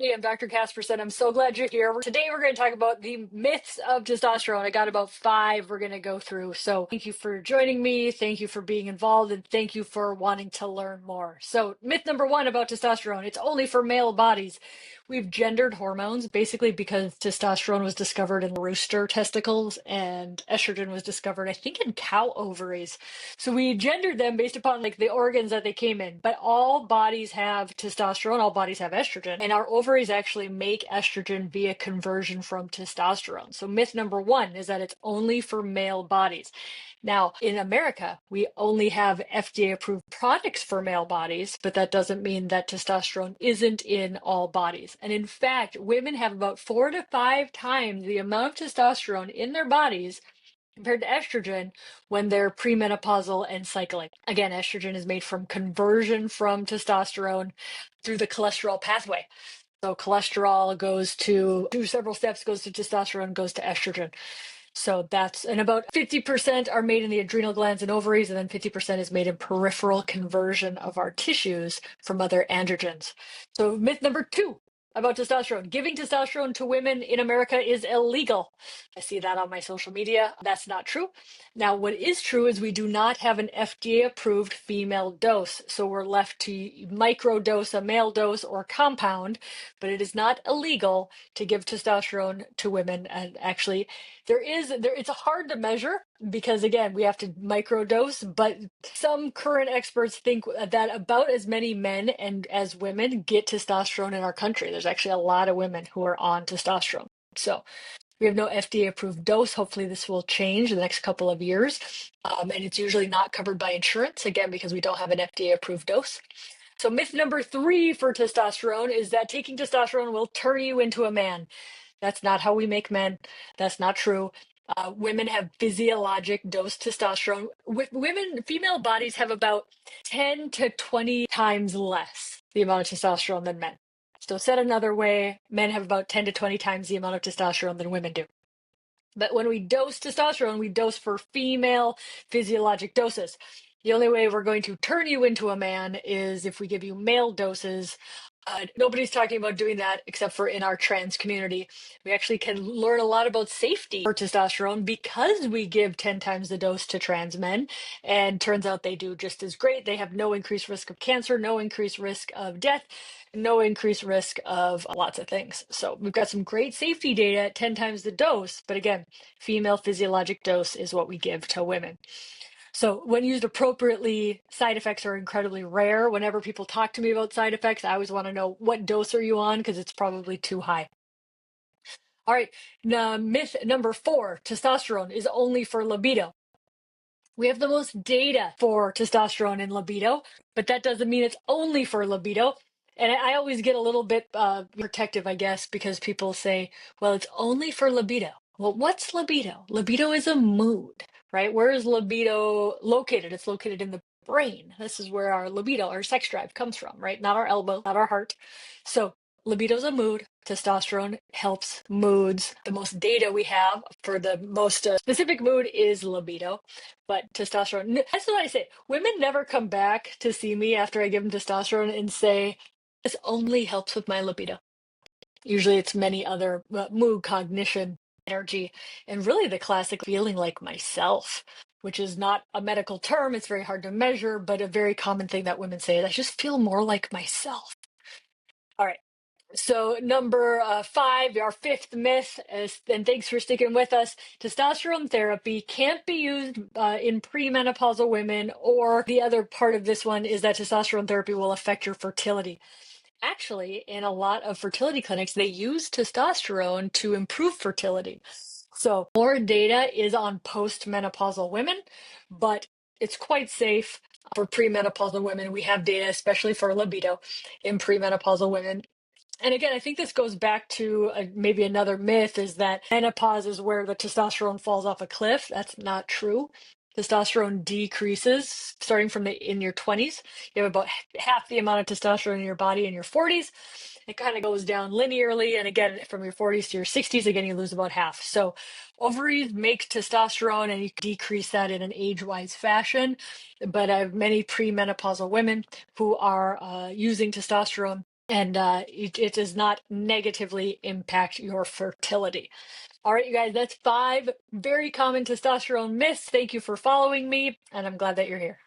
Hey, I'm Dr. Casperson. I'm so glad you're here. Today we're going to talk about the myths of testosterone. I got about 5 we're going to go through. So thank you for joining me. Thank you for being involved, and thank you for wanting to learn more. So myth number 1 about testosterone, it's only for male bodies. We've gendered hormones basically because testosterone was discovered in rooster testicles and estrogen was discovered, I think, in cow ovaries. So we gendered them based upon like the organs that they came in. But all bodies have testosterone, all bodies have estrogen, and our ovaries actually make estrogen via conversion from testosterone. So myth number 1 is that it's only for male bodies. Now, in America, we only have FDA approved products for male bodies, but that doesn't mean that testosterone isn't in all bodies. And in fact, women have about 4 to 5 times the amount of testosterone in their bodies compared to estrogen when they're premenopausal and cycling. Again, estrogen is made from conversion from testosterone through the cholesterol pathway. So cholesterol goes to, through several steps, goes to testosterone, goes to estrogen. So that's, and about 50% are made in the adrenal glands and ovaries, and then 50% is made in peripheral conversion of our tissues from other androgens. So myth number 2 about testosterone. Giving testosterone to women in America is illegal. I see that on my social media. That's not true. Now, what is true is we do not have an FDA approved female dose. So we're left to microdose a male dose or compound, but it is not illegal to give testosterone to women. And actually, it's hard to measure because again, we have to microdose, but some current experts think that about as many men and as women get testosterone in our country. There's actually a lot of women who are on testosterone. So we have no FDA approved dose. Hopefully this will change in the next couple of years. And it's usually not covered by insurance, again, because we don't have an FDA approved dose. So myth number 3 for testosterone is that taking testosterone will turn you into a man. That's not how we make men. That's not true. Women have physiologic dose testosterone. Women, female bodies have about 10 to 20 times less the amount of testosterone than men. So said another way, men have about 10 to 20 times the amount of testosterone than women do. But when we dose testosterone, we dose for female physiologic doses. The only way we're going to turn you into a man is if we give you male doses. Nobody's talking about doing that except for in our trans community. We actually can learn a lot about safety for testosterone because we give 10 times the dose to trans men. And turns out they do just as great. They have no increased risk of cancer, no increased risk of death, no increased risk of lots of things. So we've got some great safety data at 10 times the dose. But again, female physiologic dose is what we give to women. So when used appropriately, side effects are incredibly rare. Whenever people talk to me about side effects, I always want to know what dose are you on because it's probably too high. All right, myth number 4, testosterone is only for libido. We have the most data for testosterone and libido, but that doesn't mean it's only for libido. And I always get a little bit protective, I guess, because people say, well, it's only for libido. Well, what's libido? Libido is a mood, right? Where is libido located? It's located in the brain. This is where our libido, our sex drive comes from, right? Not our elbow, not our heart. So libido is a mood. Testosterone helps moods. The most data we have for the most specific mood is libido. But testosterone, that's what I say. Women never come back to see me after I give them testosterone and say, this only helps with my libido. Usually it's many other mood, cognition, energy, and really the classic feeling like myself, which is not a medical term. It's very hard to measure, but a very common thing that women say is, I just feel more like myself. All right. So number 5, our 5th myth, and thanks for sticking with us, testosterone therapy can't be used in premenopausal women, or the other part of this one is that testosterone therapy will affect your fertility. Actually, in a lot of fertility clinics, they use testosterone to improve fertility. So more data is on postmenopausal women, but it's quite safe for premenopausal women. We have data, especially for libido in premenopausal women. And again, I think this goes back to maybe another myth is that menopause is where the testosterone falls off a cliff. That's not true. Testosterone decreases starting from in your 20s. You have about half the amount of testosterone in your body in your 40s. It kind of goes down linearly. And again, from your 40s to your 60s, again, you lose about half. So ovaries make testosterone and you decrease that in an age-wise fashion. But I have many premenopausal women who are using testosterone and it does not negatively impact your fertility. All right, you guys, that's 5 very common testosterone myths. Thank you for following me, and I'm glad that you're here.